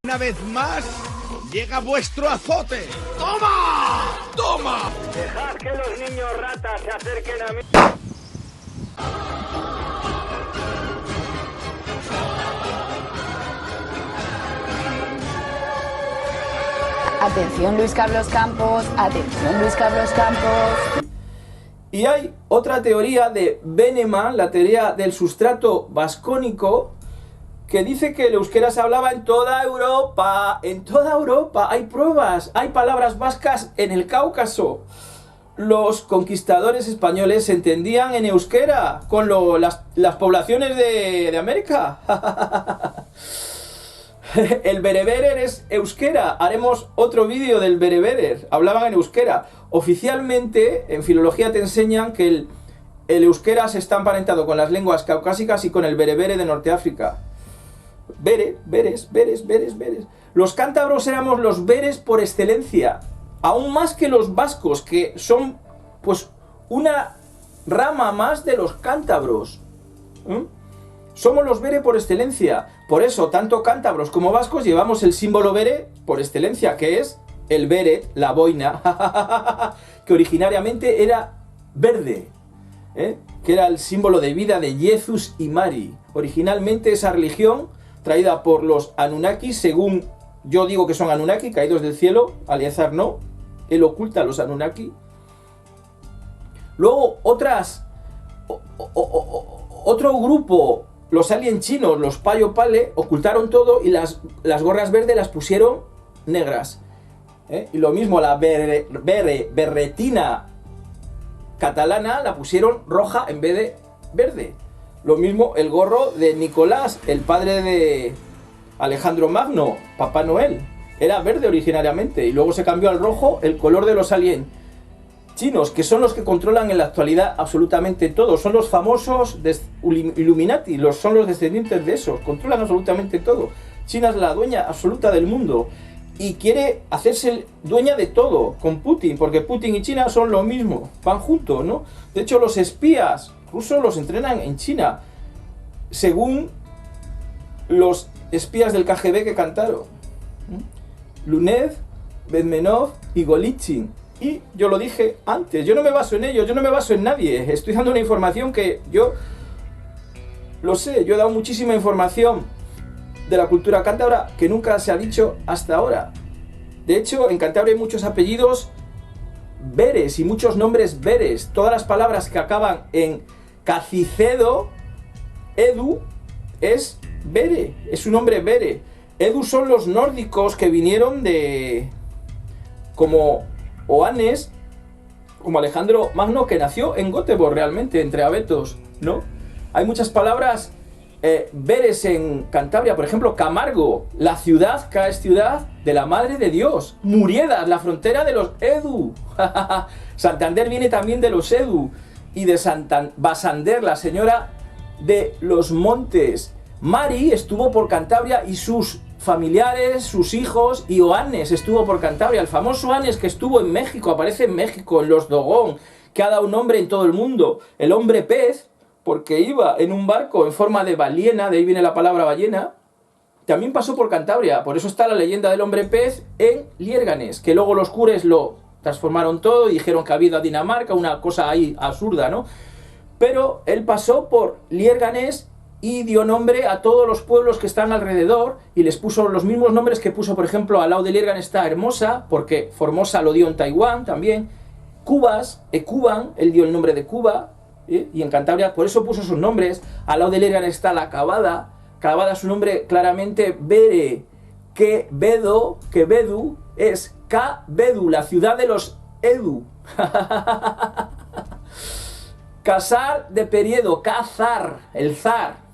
Una vez más, llega vuestro azote. ¡Toma! ¡Toma! Dejad que los niños ratas se acerquen a mí. Atención Luis Carlos Campos, atención Luis Carlos Campos. Y hay otra teoría de Veneman, la teoría del sustrato vascónico, que dice que el euskera se hablaba en toda Europa. En toda Europa hay pruebas, hay palabras vascas en el Cáucaso. Los conquistadores españoles se entendían en euskera con las poblaciones de América. El bereberer es euskera. Haremos otro vídeo del bereberer. Hablaban en euskera. Oficialmente, en filología te enseñan que el euskera se está emparentado con las lenguas caucásicas y con el berebere de Norteáfrica. Beres. Los cántabros éramos los beres por excelencia. Aún más que los vascos, que son pues una rama más de los cántabros. Somos los bere por excelencia. Por eso, tanto cántabros como vascos llevamos el símbolo bere por excelencia, que es el beret, la boina, que originariamente era verde, que era el símbolo de vida de Jesús y Mari. Originalmente esa religión, traída por los Anunnaki, según yo digo que son Anunnaki, caídos del cielo, Aliazar no, él oculta a los Anunnaki. Luego otro grupo, los alien chinos, los Payo Pale, ocultaron todo y las gorras verdes las pusieron negras. Y lo mismo la berretina catalana la pusieron roja en vez de verde. Lo mismo el gorro de Nicolás, el padre de Alejandro Magno, Papá Noel. Era verde originariamente y luego se cambió al rojo, el color de los alien chinos, que son los que controlan en la actualidad absolutamente todo. Son los famosos Illuminati, son los descendientes de esos, controlan absolutamente todo. China es la dueña absoluta del mundo y quiere hacerse dueña de todo con Putin, porque Putin y China son lo mismo, van juntos, ¿no? De hecho, los espías rusos los entrenan en China, según los espías del KGB que cantaron. Lunev, Bedmenov y Golitsyn. Y yo lo dije antes, yo no me baso en ellos, yo no me baso en nadie. Estoy dando una información que yo lo sé, yo he dado muchísima información de la cultura cántabra que nunca se ha dicho hasta ahora. De hecho, en Cantabria hay muchos apellidos beres y muchos nombres beres. Todas las palabras que acaban en Cacicedo, Edu, es bere, es un nombre bere. Edu son los nórdicos que vinieron de... como Oanes, como Alejandro Magno, que nació en Göteborg realmente, entre abetos, ¿no? Hay muchas palabras veres en Cantabria, por ejemplo, Camargo, la ciudad, que es ciudad de la Madre de Dios. Muriedas, la frontera de los Edu. Santander viene también de los Edu. Y de Basander, la señora de los montes. Mari estuvo por Cantabria y sus familiares, sus hijos, y Oanes estuvo por Cantabria. El famoso Oanes que estuvo en México, aparece en México, en los Dogón, que ha dado nombre en todo el mundo. El hombre pez, porque iba en un barco en forma de ballena, de ahí viene la palabra ballena, también pasó por Cantabria. Por eso está la leyenda del hombre pez en Liérganes, que luego los cures lo transformaron todo y dijeron que había ido a Dinamarca, una cosa ahí absurda, ¿no? Pero él pasó por Liérganes y dio nombre a todos los pueblos que están alrededor y les puso los mismos nombres que puso, por ejemplo, al lado de Liérganes está Hermosa, porque Formosa lo dio en Taiwán también. Cubas, Ecuban, él dio el nombre de Cuba, y en Cantabria, por eso puso sus nombres. Al lado de Liérganes está la Cavada. Cavada, su nombre claramente Bere, que Bedu es K-Bedu, la ciudad de los Edu. Casar de periodo, Cazar, el zar.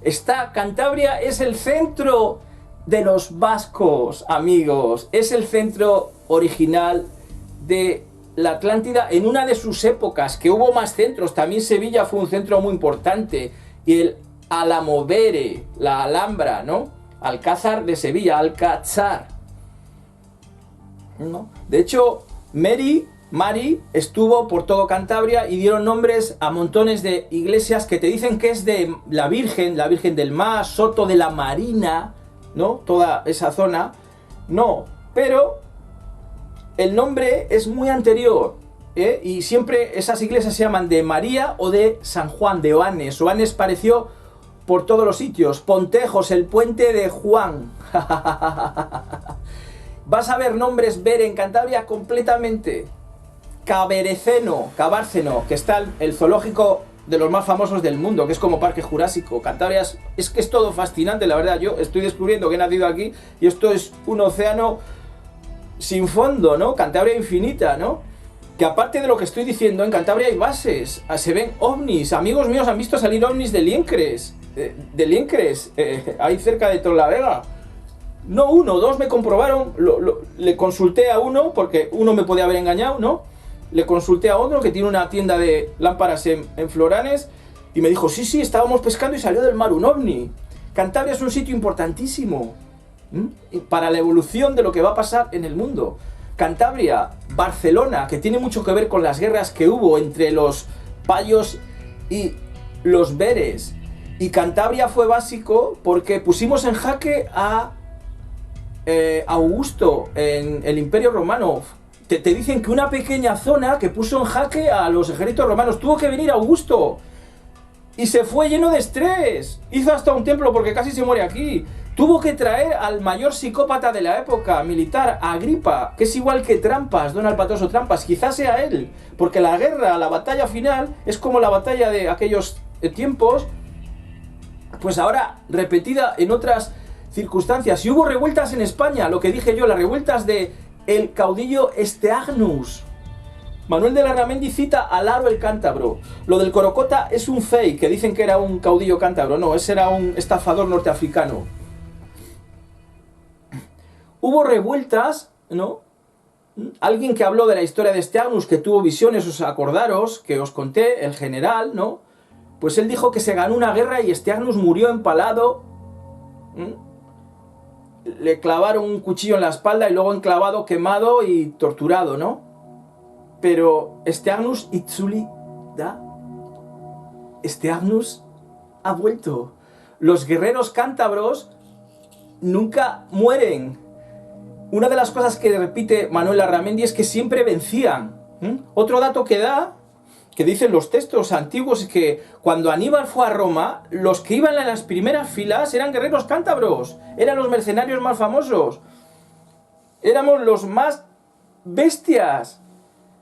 Esta Cantabria es el centro de los vascos, amigos. Es el centro original de la Atlántida en una de sus épocas, que hubo más centros. También Sevilla fue un centro muy importante. Y el Alamovere, la Alhambra, ¿no? Alcázar de Sevilla, Alcázar, ¿no? De hecho, Mari estuvo por todo Cantabria y dieron nombres a montones de iglesias que te dicen que es de la Virgen del Mar, Soto de la Marina, ¿no? Toda esa zona, no, pero el nombre es muy anterior, ¿eh? Y siempre esas iglesias se llaman de María o de San Juan, de Oanes. Oanes pareció por todos los sitios. Pontejos, el puente de Juan. Vas a ver nombres Bere en Cantabria completamente. Cabárceno, que está el zoológico de los más famosos del mundo, que es como Parque Jurásico. Cantabria es que es todo fascinante, la verdad. Yo estoy descubriendo que he nacido aquí y esto es un océano sin fondo, ¿no? Cantabria infinita, ¿no? Que aparte de lo que estoy diciendo, en Cantabria hay bases, se ven ovnis. Amigos míos han visto salir ovnis de Liencres, ahí cerca de Torlavega. No uno, dos me comprobaron, le consulté a uno, porque uno me podía haber engañado, ¿no? Le consulté a otro que tiene una tienda de lámparas en Floranes y me dijo, sí, estábamos pescando y salió del mar un ovni. Cantabria es un sitio importantísimo para la evolución de lo que va a pasar en el mundo. Cantabria, Barcelona, que tiene mucho que ver con las guerras que hubo entre los payos y los beres. Y Cantabria fue básico porque pusimos en jaque a Augusto en el Imperio Romano. Te dicen que una pequeña zona que puso en jaque a los ejércitos romanos. Tuvo que venir Augusto y se fue lleno de estrés. Hizo hasta un templo porque casi se muere aquí. Tuvo que traer al mayor psicópata de la época militar, Agripa, que es igual que Trampas, Don Alpatoso Trampas. Quizás sea él, porque la guerra, la batalla final, es como la batalla de aquellos tiempos, pues ahora repetida en otras circunstancias. Y hubo revueltas en España, lo que dije yo, las revueltas de el caudillo Esteagnus. Manuel de Larramendi cita a Laro el Cántabro. Lo del Corocota es un fake, que dicen que era un caudillo cántabro. No, ese era un estafador norteafricano. Hubo revueltas, ¿no? Alguien que habló de la historia de Esteagnus, que tuvo visiones, os acordaros, que os conté, el general, ¿no? Pues él dijo que se ganó una guerra y Esteagnus murió empalado. Le clavaron un cuchillo en la espalda y luego enclavado, quemado y torturado, ¿no? Pero Esteagnus Itzuli da. Esteagnus ha vuelto. Los guerreros cántabros nunca mueren. Una de las cosas que repite Manuel Larramendi es que siempre vencían. Otro dato que da, que dicen los textos antiguos, es que cuando Aníbal fue a Roma, los que iban en las primeras filas eran guerreros cántabros. Eran los mercenarios más famosos. Éramos los más bestias.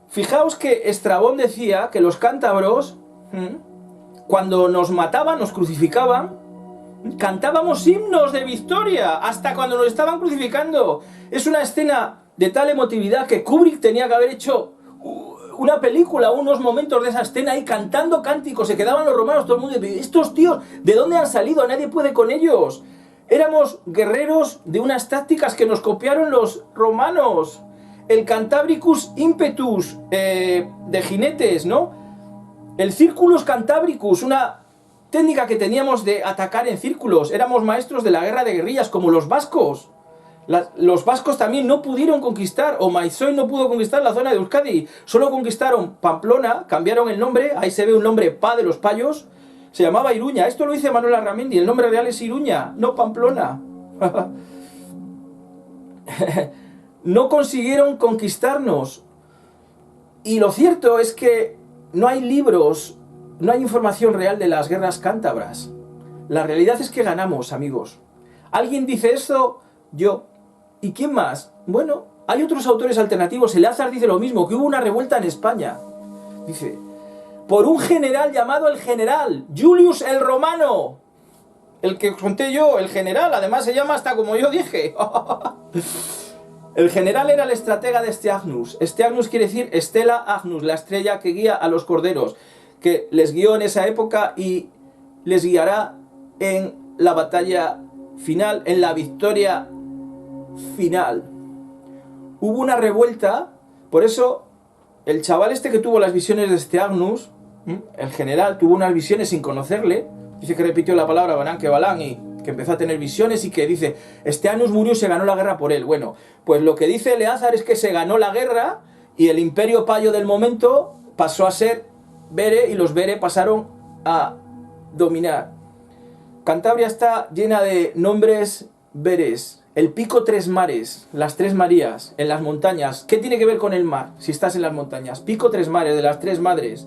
Fijaos que Estrabón decía que los cántabros, cuando nos mataban, nos crucificaban, cantábamos himnos de victoria, hasta cuando nos estaban crucificando. Es una escena de tal emotividad que Kubrick tenía que haber hecho una película, unos momentos de esa escena ahí cantando cánticos. Se quedaban los romanos, todo el mundo, estos tíos, ¿de dónde han salido? Nadie puede con ellos. Éramos guerreros de unas tácticas que nos copiaron los romanos. El Cantabricus Impetus de jinetes, ¿no? El Circulus Cantabricus, una técnica que teníamos de atacar en círculos. Éramos maestros de la guerra de guerrillas, como los vascos. Los vascos también no pudieron conquistar, o Maizoy no pudo conquistar la zona de Euskadi. Solo conquistaron Pamplona, cambiaron el nombre, ahí se ve un nombre Pa de los payos. Se llamaba Iruña. Esto lo dice Manuel Larramendi, el nombre real es Iruña, no Pamplona. No consiguieron conquistarnos. Y lo cierto es que no hay libros, no hay información real de las guerras cántabras. La realidad es que ganamos, amigos. ¿Alguien dice eso? Yo. ¿Y quién más? Bueno, hay otros autores alternativos. Eleazar dice lo mismo, que hubo una revuelta en España. Dice, por un general llamado el general, Julius el Romano. El que conté yo, el general, además se llama hasta como yo dije. El general era el estratega de Esteagnus. Esteagnus quiere decir Stella Agnus, la estrella que guía a los corderos, que les guió en esa época y les guiará en la batalla final, en la victoria final. Hubo una revuelta, por eso el chaval este que tuvo las visiones de Esteagnus, el general, tuvo unas visiones sin conocerle. Dice que repitió la palabra Balán que Balán y que empezó a tener visiones y que dice, Esteagnus murió y se ganó la guerra por él. Bueno, pues lo que dice Eleazar es que se ganó la guerra y el imperio payo del momento pasó a ser Bere y los Bere pasaron a dominar. Cantabria está llena de nombres veres, el pico tres mares, las tres Marías, en las montañas. ¿Qué tiene que ver con el mar si estás en las montañas? Pico tres mares, de las tres madres.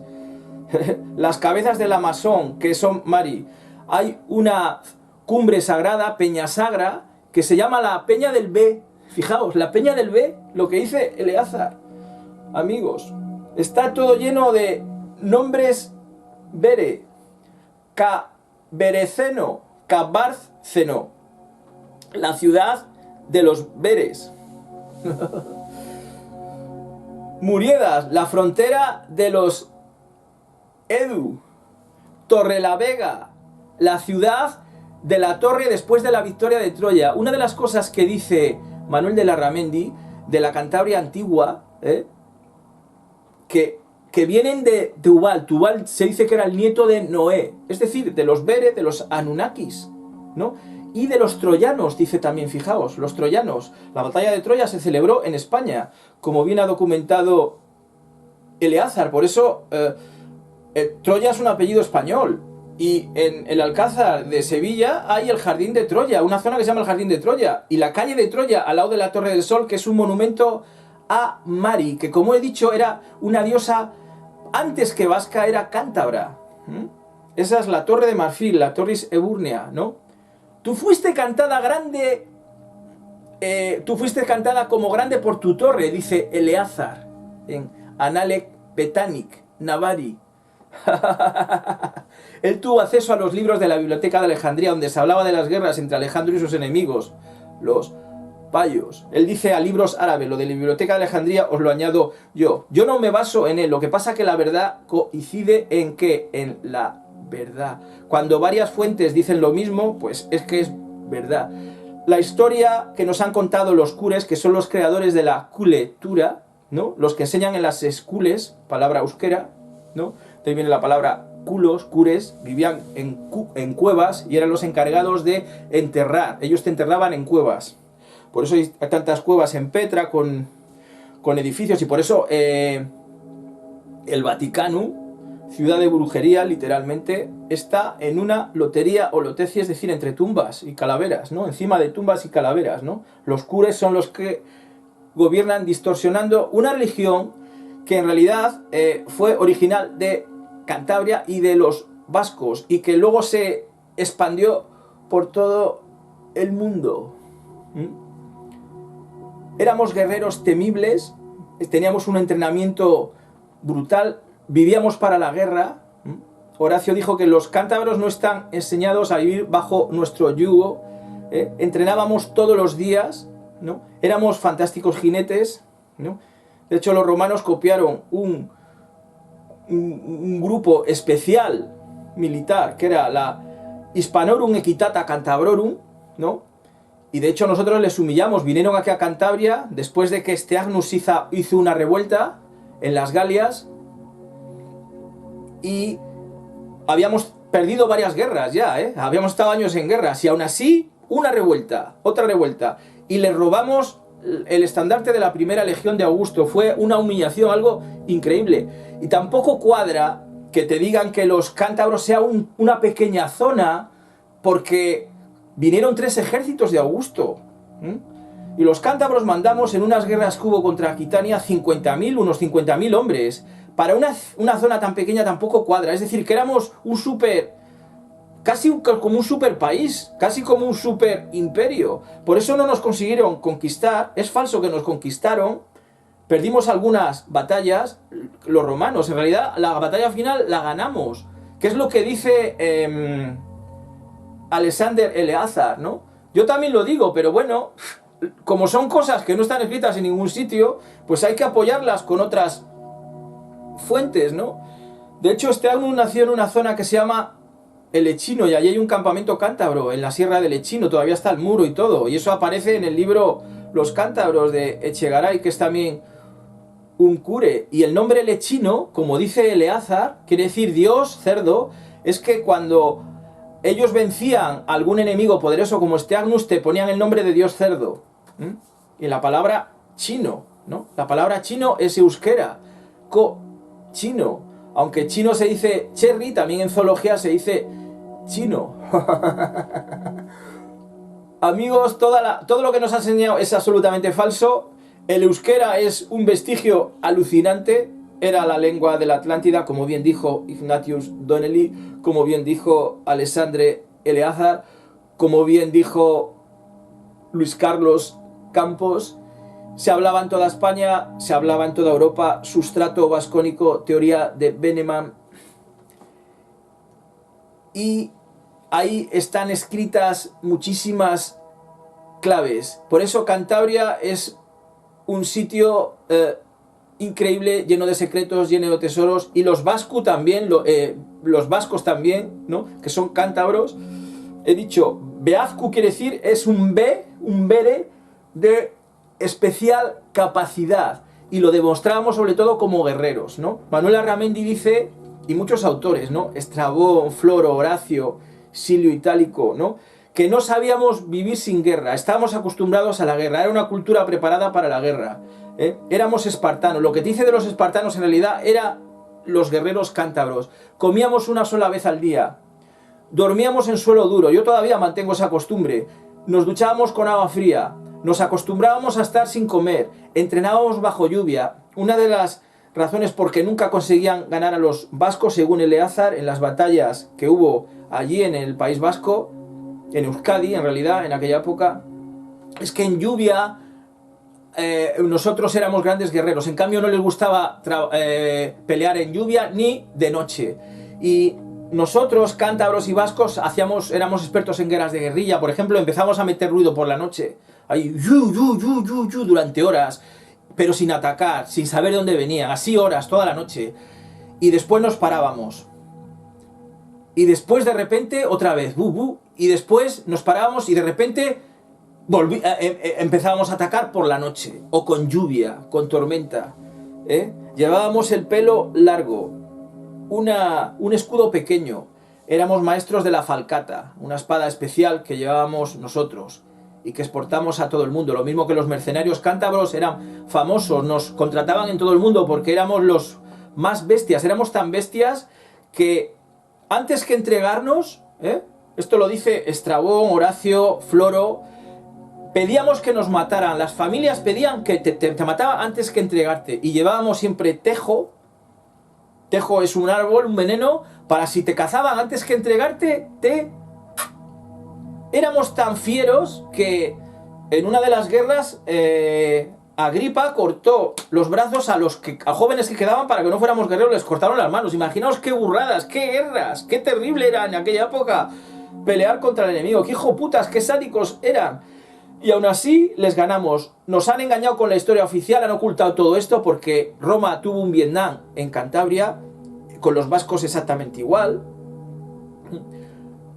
Las cabezas del Amazon, que son Mari. Hay una cumbre sagrada, Peña Sagra, que se llama la Peña del B. Fijaos, la Peña del B, lo que dice Eleazar. Amigos, está todo lleno de nombres Bere, Bereceno, Cabarceno, la ciudad de los Beres. Muriedas, la frontera de los Edu. Torrelavega, la ciudad de la torre después de la victoria de Troya. Una de las cosas que dice Manuel de Larramendi, de la Cantabria antigua, que vienen de Tubal. Tubal se dice que era el nieto de Noé, es decir, de los Bere, de los Anunnakis, ¿no? Y de los troyanos, dice también, fijaos, los troyanos. La batalla de Troya se celebró en España, como bien ha documentado Eleazar. Por eso Troya es un apellido español. Y en el Alcázar de Sevilla hay el Jardín de Troya, una zona que se llama el Jardín de Troya. Y la calle de Troya, al lado de la Torre del Sol, que es un monumento a Mari, que como he dicho era una diosa antes que vasca, era cántabra. Esa es la Torre de Marfil, la Torris Eburnea, ¿no? Tú fuiste cantada grande, tú fuiste cantada como grande por tu torre, dice Eleazar, en Analec Betanic, Navari. Él tuvo acceso a los libros de la Biblioteca de Alejandría, donde se hablaba de las guerras entre Alejandro y sus enemigos, los payos. Él dice a libros árabes, lo de la Biblioteca de Alejandría os lo añado yo. Yo no me baso en él, lo que pasa es que la verdad coincide en que en la verdad. Cuando varias fuentes dicen lo mismo, pues es que es verdad. La historia que nos han contado los cures, que son los creadores de la culetura, ¿no? Los que enseñan en las escules, palabra euskera, ¿no? De ahí viene la palabra culos, cures, vivían en cuevas y eran los encargados de enterrar. Ellos te enterraban en cuevas. Por eso hay tantas cuevas en Petra con edificios, y por eso el Vaticano, ciudad de brujería, literalmente, está en una lotería o lotecia, es decir, entre tumbas y calaveras, ¿no? Encima de tumbas y calaveras, ¿no? Los cures son los que gobiernan distorsionando una religión que en realidad fue original de Cantabria y de los vascos, y que luego se expandió por todo el mundo. Éramos guerreros temibles, teníamos un entrenamiento brutal, vivíamos para la guerra. Horacio dijo que los cántabros no están enseñados a vivir bajo nuestro yugo. Entrenábamos todos los días, ¿no? Éramos fantásticos jinetes, ¿no? De hecho, los romanos copiaron un grupo especial militar, que era la Hispanorum Equitata Cantabrorum, ¿no? Y de hecho nosotros les humillamos. Vinieron aquí a Cantabria después de que Steagnus hizo una revuelta en las Galias, y habíamos perdido varias guerras ya, habíamos estado años en guerras, y aún así una revuelta, otra revuelta, y les robamos el estandarte de la primera legión de Augusto. Fue una humillación, algo increíble. Y tampoco cuadra que te digan que los cántabros sea una pequeña zona, porque vinieron 3 ejércitos de Augusto. Y los cántabros mandamos en unas guerras que hubo contra Aquitania unos 50.000 hombres. Para una zona tan pequeña tampoco cuadra. Es decir, que éramos casi como un super país, casi como un super imperio. Por eso no nos consiguieron conquistar. Es falso que nos conquistaron. Perdimos algunas batallas, los romanos. En realidad, la batalla final la ganamos. ¿Qué es lo que dice Alexander Eleazar, ¿no? Yo también lo digo, pero bueno, como son cosas que no están escritas en ningún sitio, pues hay que apoyarlas con otras fuentes, ¿no? De hecho, Steagnus nació en una zona que se llama El Echino, y allí hay un campamento cántabro, en la sierra del Echino, todavía está el muro y todo, y eso aparece en el libro Los Cántabros de Echegaray, que es también un cure. Y el nombre Lechino, como dice Eleazar, quiere decir Dios, cerdo. Es que cuando ellos vencían a algún enemigo poderoso como Steagnus, te ponían el nombre de Dios cerdo. Y la palabra chino, ¿no? La palabra chino es euskera, chino. Aunque chino se dice cherry, también en zoología se dice chino. Amigos, todo lo que nos ha enseñado es absolutamente falso. El euskera es un vestigio alucinante. Era la lengua de la Atlántida, como bien dijo Ignatius Donnelly, como bien dijo Alexandre Eleazar, como bien dijo Luis Carlos Campos. Se hablaba en toda España, se hablaba en toda Europa. Sustrato vascónico, teoría de Veneman. Y ahí están escritas muchísimas claves. Por eso Cantabria es un sitio increíble, lleno de secretos, lleno de tesoros. Y los vascos también, los vascos también, ¿no? Que son cántabros. He dicho, Beazcu quiere decir, es un bere de especial capacidad. Y lo demostrábamos sobre todo como guerreros, ¿no? Manuel Arramendi dice, y muchos autores, ¿no? Estrabón, Floro, Horacio, Silio Itálico, ¿no? Que no sabíamos vivir sin guerra, estábamos acostumbrados a la guerra, era una cultura preparada para la guerra, éramos espartanos. Lo que te dice de los espartanos en realidad era los guerreros cántabros. Comíamos una sola vez al día, dormíamos en suelo duro, yo todavía mantengo esa costumbre, nos duchábamos con agua fría, nos acostumbrábamos a estar sin comer, entrenábamos bajo lluvia. Una de las razones por que nunca conseguían ganar a los vascos, según Eleazar, en las batallas que hubo allí en el País Vasco, en Euskadi en realidad, en aquella época, es que en lluvia nosotros éramos grandes guerreros. En cambio no les gustaba pelear en lluvia ni de noche. Y nosotros, cántabros y vascos, éramos expertos en guerras de guerrilla. Por ejemplo, empezamos a meter ruido por la noche, ahí, durante horas, pero sin atacar, sin saber de dónde venían, así horas, toda la noche. Y después nos parábamos. Y después de repente, otra vez, y después nos parábamos y de repente empezábamos a atacar por la noche, o con lluvia, con tormenta. Llevábamos el pelo largo, un escudo pequeño, éramos maestros de la falcata, una espada especial que llevábamos nosotros y que exportamos a todo el mundo. Lo mismo que los mercenarios cántabros eran famosos, nos contrataban en todo el mundo porque éramos los más bestias, éramos tan bestias que antes que entregarnos, esto lo dice Estrabón, Horacio, Floro, pedíamos que nos mataran, las familias pedían que te mataban antes que entregarte, y llevábamos siempre tejo. Tejo es un árbol, un veneno, para si te cazaban antes que entregarte, Éramos tan fieros que en una de las guerras Agripa cortó los brazos a jóvenes que quedaban para que no fuéramos guerreros, les cortaron las manos. Imaginaos qué burradas, qué guerras, qué terrible era en aquella época pelear contra el enemigo, qué hijoputas, qué sádicos eran. Y aún así les ganamos. Nos han engañado con la historia oficial, han ocultado todo esto porque Roma tuvo un Vietnam en Cantabria, con los vascos exactamente igual.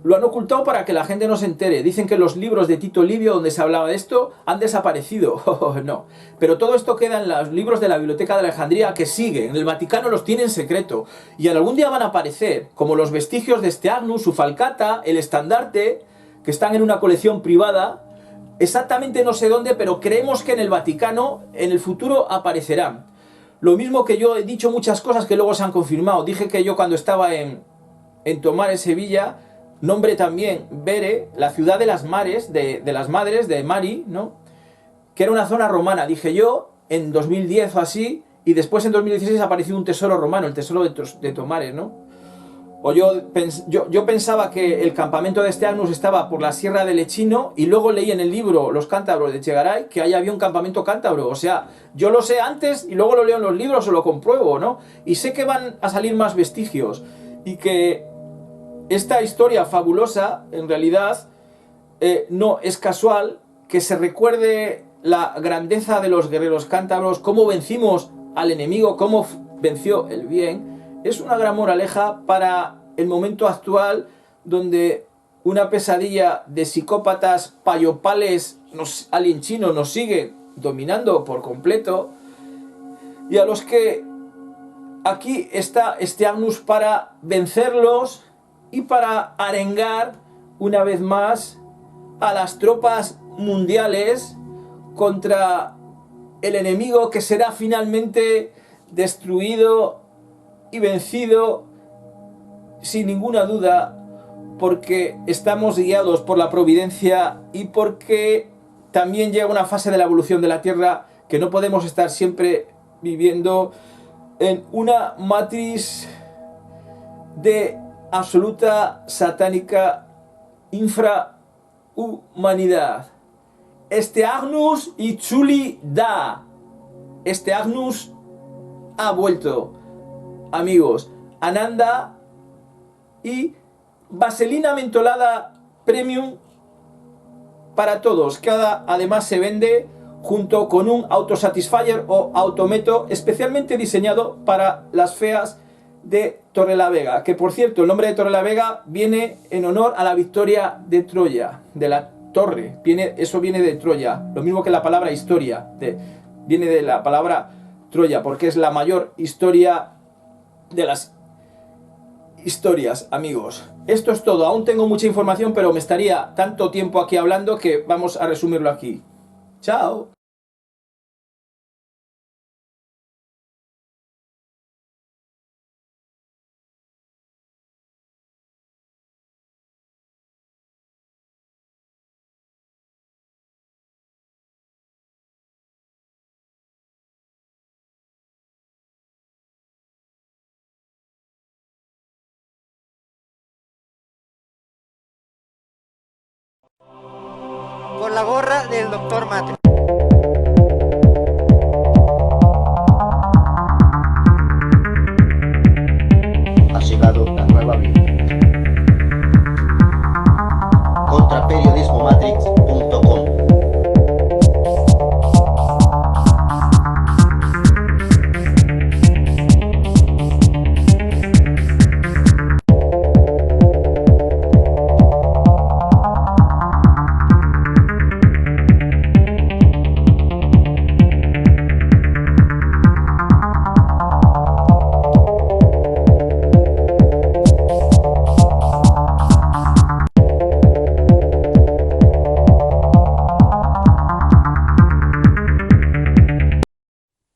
Lo han ocultado para que la gente no se entere. Dicen que los libros de Tito Livio donde se hablaba de esto han desaparecido. No. Pero todo esto queda en los libros de la Biblioteca de Alejandría, que siguen. En el Vaticano los tienen en secreto. Y algún día van a aparecer, como los vestigios de Steagnus, su falcata, el estandarte, que están en una colección privada. Exactamente no sé dónde, pero creemos que en el Vaticano en el futuro aparecerán. Lo mismo que yo he dicho muchas cosas que luego se han confirmado. Dije que yo cuando estaba en Tomares, Sevilla, nombre también Bere, la ciudad de las mares, de las madres, de Mari, ¿no? Que era una zona romana, dije yo, en 2010 o así, y después en 2016 apareció un tesoro romano, el tesoro de Tomares, ¿no? O yo pensaba que el campamento de Steagnus estaba por la Sierra del Echino, y luego leí en el libro Los Cántabros de Chegaray que ahí había un campamento cántabro. O sea, yo lo sé antes y luego lo leo en los libros o lo compruebo, ¿no? Y sé que van a salir más vestigios y que esta historia fabulosa, en realidad, no es casual que se recuerde la grandeza de los guerreros cántabros, cómo vencimos al enemigo, cómo venció el bien. Es una gran moraleja para el momento actual, donde una pesadilla de psicópatas payopales alienchinos nos sigue dominando por completo, y a los que aquí está Steagnus para vencerlos y para arengar una vez más a las tropas mundiales contra el enemigo que será finalmente destruido y vencido sin ninguna duda porque estamos guiados por la providencia y porque también llega una fase de la evolución de la Tierra que no podemos estar siempre viviendo en una matriz de absoluta satánica infrahumanidad. Este Agnus Itzuli da. Este Agnus ha vuelto. Amigos, Ananda y vaselina mentolada premium para todos. Cada además se vende junto con un autosatisfier o autometo especialmente diseñado para las feas de Torrelavega, que por cierto el nombre de Torrelavega viene en honor a la victoria de Troya, de la torre, eso viene de Troya, lo mismo que la palabra historia, viene de la palabra Troya, porque es la mayor historia de las historias, amigos. Esto es todo, aún tengo mucha información, pero me estaría tanto tiempo aquí hablando que vamos a resumirlo aquí. ¡Chao! Por la gorra del Dr. Matrix. Ha llegado la nueva vida. Contraperiodismomatrix.com.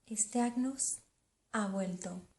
Este Agnus ha vuelto.